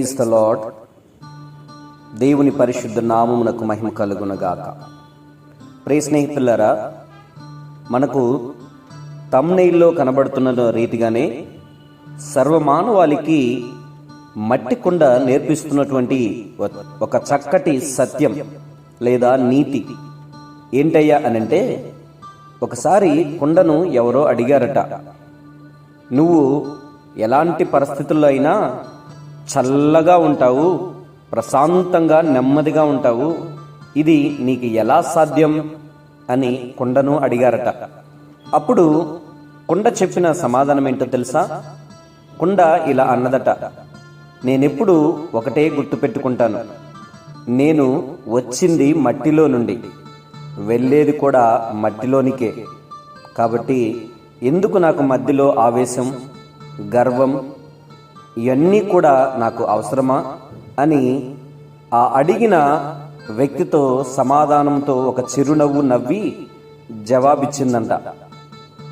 Praise the lord. దేవుని పరిశుద్ధ నామమునకు మహిమ కలుగునగాక. ప్రియ స్నేహితులారా, మనకు థంబ్నెయిల్లో కనబడుతున్న రీతిగానే సర్వమానవాళికి మట్టి కుండ నేర్పిస్తున్నటువంటి ఒక చక్కటి సత్యం లేదా నీతి ఏంటయ్యా అనంటే, ఒకసారి కుండను ఎవరో అడిగారట, నువ్వు ఎలాంటి పరిస్థితుల్లో అయినా చల్లగా ఉంటావు, ప్రశాంతంగా నెమ్మదిగా ఉంటావు, ఇది నీకు ఎలా సాధ్యం అని కుండను అడిగారట. అప్పుడు కుండ చెప్పిన సమాధానం ఏంటో తెలుసా? కుండ ఇలా అన్నదట, నేనెప్పుడు ఒకటే గుర్తుపెట్టుకుంటాను, నేను వచ్చింది మట్టిలో నుండి, వెళ్ళేది కూడా మట్టిలోనికే. కాబట్టి ఎందుకు నాకు మధ్యలో ఆవేశం, గర్వం, ఇవన్నీ కూడా నాకు అవసరమా అని ఆ అడిగిన వ్యక్తితో సమాధానంతో ఒక చిరునవ్వు నవ్వి జవాబిచ్చిందంట.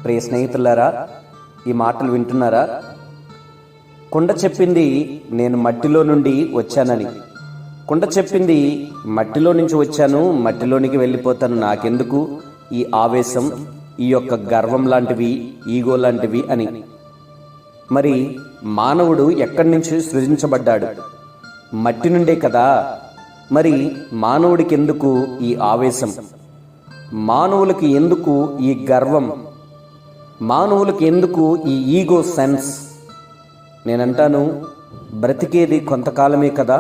ప్రియ స్నేహితులారా, ఈ మాటలు వింటున్నారా? కుండ చెప్పింది నేను మట్టిలో నుండి వచ్చానని. కుండ చెప్పింది మట్టిలో నుంచి వచ్చాను, మట్టిలోనికి వెళ్ళిపోతాను, నాకెందుకు ఈ ఆవేశం, ఈ యొక్క గర్వం లాంటివి, ఈగో లాంటివి అని. మరి మానవుడు ఎక్కడి నుంచి సృజించబడ్డాడు? మట్టి నుండే కదా. మరి మానవుడికి ఎందుకు ఈ ఆవేశం? మానవులకి ఎందుకు ఈ గర్వం? మానవులకి ఎందుకు ఈ ఈగో సెన్స్? నేనంటాను, బ్రతికేది కొంతకాలమే కదా.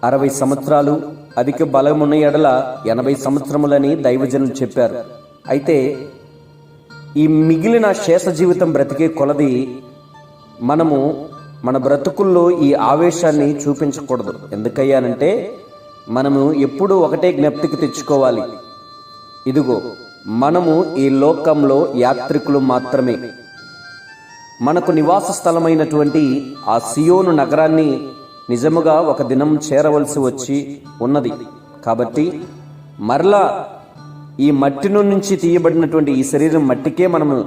60 సంవత్సరాలు, అధిక బలమున్న ఎడల 80 సంవత్సరములని దైవజనులు చెప్పారు. అయితే ఈ మిగిలిన శేష జీవితం బ్రతికే కొలది మనము మన బ్రతుకుల్లో ఈ ఆవేశాన్ని చూపించకూడదు. ఎందుకయ్యానంటే, మనము ఎప్పుడూ ఒకటే జ్ఞప్తికి తెచ్చుకోవాలి, ఇదిగో మనము ఈ లోకంలో యాత్రికులు మాత్రమే. మనకు నివాస స్థలమైనటువంటి ఆ సియోను నగరాన్ని నిజముగా ఒక దినం చేరవలసి వచ్చి ఉన్నది. కాబట్టి మరలా ఈ మట్టి నుంచి తీయబడినటువంటి ఈ శరీరం మట్టికే మనము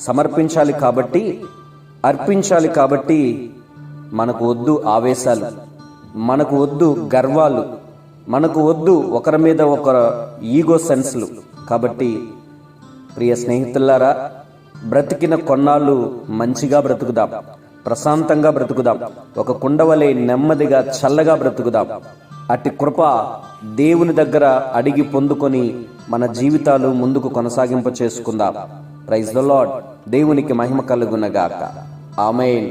సమర్పించాలి, కాబట్టి అర్పించాలి. కాబట్టి మనకు వద్దు ఆవేశాలు, మనకు వద్దు గర్వాలు, మనకు వద్దు ఒకరి మీద ఒకరు ఈగో సెన్స్లు. కాబట్టి ప్రియ స్నేహితులారా, బ్రతికిన కొన్నాళ్ళు మంచిగా బ్రతుకుదాం, ప్రశాంతంగా బ్రతుకుదాం, ఒక కుండవలే నెమ్మదిగా చల్లగా బ్రతుకుదాం. అట్టి కృప దేవుని దగ్గర అడిగి పొందుకొని మన జీవితాలు ముందుకు కొనసాగింప చేసుకుందాం. Praise the Lord. దేవునికి మహిమ కలుగునగాక. ఆమేన్.